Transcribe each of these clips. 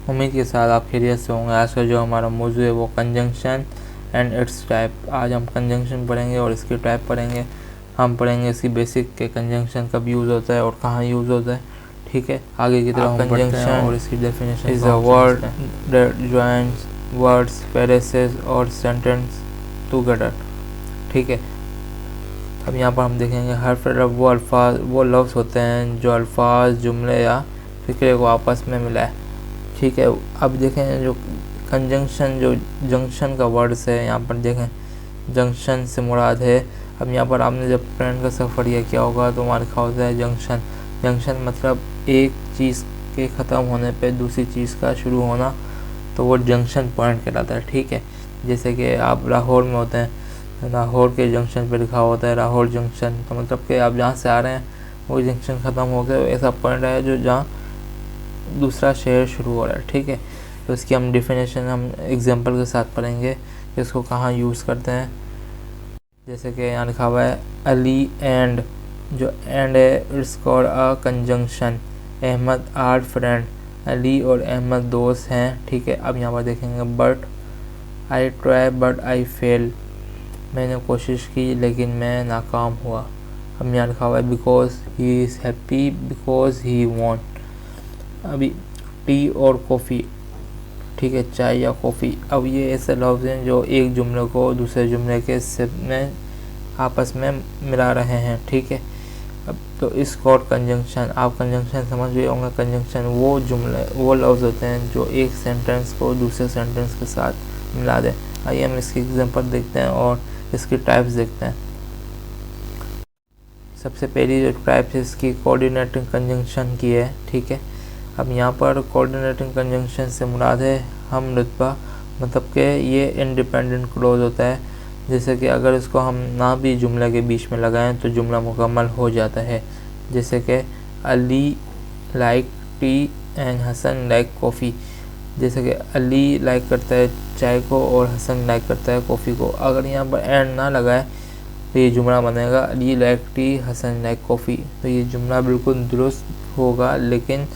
उम्मीद के साथ आप खैरियत से होंगे। आज का जो हमारा मौजू है वो कंजंक्शन एंड इट्स टाइप। आज हम कंजंक्शन पढ़ेंगे और इसकी टाइप पढ़ेंगे। हम पढ़ेंगे इसकी बेसिक के कंजंक्शन कब यूज़ होता है और कहाँ यूज़ होता है। ठीक है, आगे की तरफ हम बढ़ते हैं और इसकी definition is a word that joins words, phrases और सेंटेंस टुगेदर। ठीक है, अब यहाँ पर हम देखेंगे हर तरफ वो लफ्ज़ होते हैं जो अल्फाज, जुमले या फिक्रे को आपस में मिलाए। ठीक है, अब देखें जो कंजंक्शन, जो जंक्शन का वर्ड्स है, यहाँ पर देखें जंक्शन से मुराद है। अब यहाँ पर आपने जब ट्रेन का सफ़र यह किया होगा तो वहाँ लिखा होता है जंक्शन। जंक्शन मतलब एक चीज़ के ख़त्म होने पे दूसरी चीज़ का शुरू होना, तो वो जंक्शन पॉइंट कहलाता है। ठीक है, जैसे कि आप लाहौर में होते हैं, लाहौर के जंक्शन पे लिखा होता है लाहौर जंक्शन, तो मतलब कि आप जहाँ से आ रहे हैं वो जंक्शन ख़त्म हो गया, ऐसा पॉइंट है जो जहाँ दूसरा शहर शुरू हो रहा है। ठीक है, तो इसकी हम डिफिनेशन हम एग्जांपल के साथ पढ़ेंगे कि इसको कहाँ यूज़ करते हैं। जैसे कि यहाँ लिखा हुआ है अली एंड, जो एंड है it's called a conjunction. Ahmad are friend, Ali और अहमद दोस्त हैं। ठीक है, अब यहाँ पर देखेंगे but I try but I fail, मैंने कोशिश की लेकिन मैं नाकाम हुआ। अब यहाँ लिखा हुआ है because he is happy because he won. अभी टी और कॉफ़ी, ठीक है, चाय या कॉफ़ी। अब ये ऐसे लफ्ज़ हैं जो एक जुमले को दूसरे जुमले के में आपस में मिला रहे हैं। ठीक है, अब तो इस कॉर्ड कंजंक्शन, आप कंजंक्शन समझ गए होंगे। कंजंक्शन वो लफ्ज़ होते हैं जो एक सेंटेंस को दूसरे सेंटेंस के साथ मिला दें। आइए हम इसकी एग्जांपल देखते हैं और इसकी टाइप्स देखते हैं। सबसे पहली जो टाइप है इसकी कोऑर्डिनेटिंग कंजंक्शन की है। ठीक है, अब यहाँ पर कोऑर्डिनेटिंग कंजंक्शन से मुराद है हम रुतबा, मतलब कि ये इंडिपेंडेंट क्लोज होता है। जैसे कि अगर इसको हम ना भी जुमले के बीच में लगाएं तो जुमला मुकम्मल हो जाता है। जैसे कि Ali like tea and Hasan like coffee. जैसे कि अली लाइक करता है चाय को और हसन लाइक करता है कॉफ़ी को। अगर यहाँ पर एंड ना लगाए तो ये जुमला बनेगा Ali like tea Hasan like coffee, तो ये जुमला बिल्कुल दुरुस्त होगा। लेकिन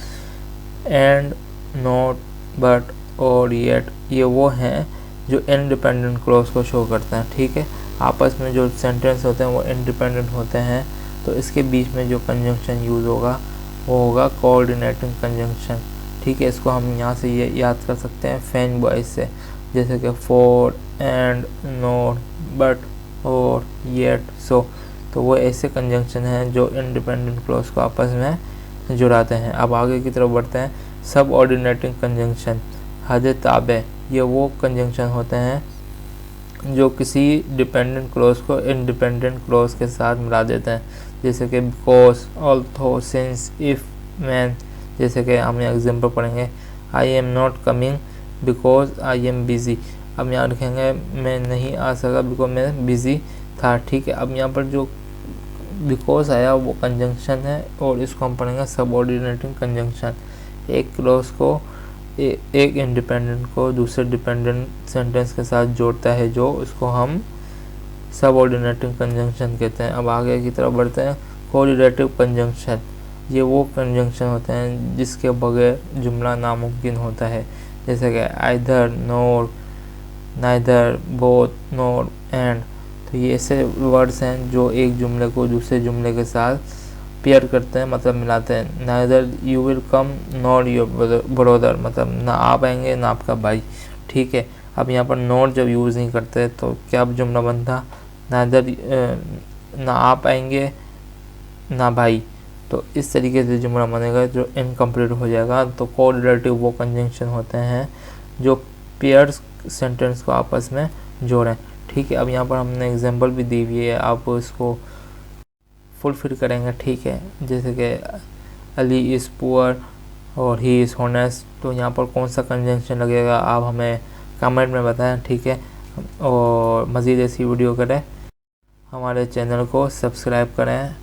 एंड, नॉट, बट और येट ये वो हैं जो इंडिपेंडेंट क्लॉज को शो करते हैं। ठीक है, आपस में जो सेंटेंस होते हैं वो इंडिपेंडेंट होते हैं, तो इसके बीच में जो कंजंक्शन यूज़ होगा वो होगा कोऑर्डिनेटिंग कंजंक्शन। ठीक है, इसको हम यहाँ से ये याद कर सकते हैं फैन बॉयज से, जैसे कि फॉर, एंड, नॉट, बट और येट, सो। तो वो ऐसे कंजंक्शन हैं जो इंडिपेंडेंट क्लॉज को आपस में जुड़ाते हैं। अब आगे की तरफ बढ़ते हैं। सब ऑर्डिनेटिंग कंजंक्शन, हद ताबे, ये वो कंजंक्शन होते हैं जो किसी डिपेंडेंट क्लॉज को इंडिपेंडेंट क्लॉज के साथ मिला देते हैं। जैसे कि because, although, since, if, man. जैसे कि हम यहाँ एग्जाम्पल पढ़ेंगे I am not coming because I am busy. अब यहाँ लिखेंगे मैं नहीं आ सका बिकॉज मैं बिज़ी था। ठीक है, अब यहाँ पर जो बिकॉज आया वो कंजंक्शन है और इसको हम पढ़ेंगे सबऑर्डिनेटिंग कंजंक्शन। एक क्लॉज को एक इंडिपेंडेंट को दूसरे डिपेंडेंट सेंटेंस के साथ जोड़ता है, जो उसको हम सबऑर्डिनेटिंग कंजंक्शन कहते हैं। अब आगे की तरफ बढ़ते हैं। कोऑर्डिनेटिव कंजंक्शन, ये वो कंजंक्शन होते हैं जिसके बगैर जुमला नामुमकिन होता है। जैसे कि either, NOR, neither, both, NOR, and. तो ये ऐसे वर्ड्स हैं जो एक जुमले को दूसरे जुमले के साथ पेयर करते हैं, मतलब मिलाते हैं। Neither you will come not your brother, मतलब ना आप आएंगे ना आपका भाई। ठीक है, अब यहाँ पर नॉट जब यूज़ नहीं करते तो क्या जुमला बनता, नाइदर ना आप आएंगे ना भाई। तो इस तरीके से जुमला बनेगा जो इनकम्प्लीट हो जाएगा। तो कोऑर्डिनेटिव वो कंजंक्शन होते हैं जो पेयर्स सेंटेंस को आपस में जोड़ें। ठीक है, अब यहाँ पर हमने एग्जांपल भी दी हुई है, आप इसको फुलफिल करेंगे। ठीक है, जैसे कि अली इज़ पुअर और ही इज़ हॉनेस्ट। तो यहाँ पर कौन सा कंजंक्शन लगेगा आप हमें कमेंट में बताएं। ठीक है, और मज़ीद ऐसी वीडियो करें हमारे चैनल को सब्सक्राइब करें,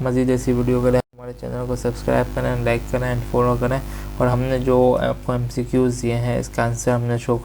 मज़ीद ऐसी वीडियो करें हमारे चैनल को सब्सक्राइब करें, लाइक करें एंड फॉलो करें। और हमने जो आपको MCQs दिए हैं इसका आंसर हमने शो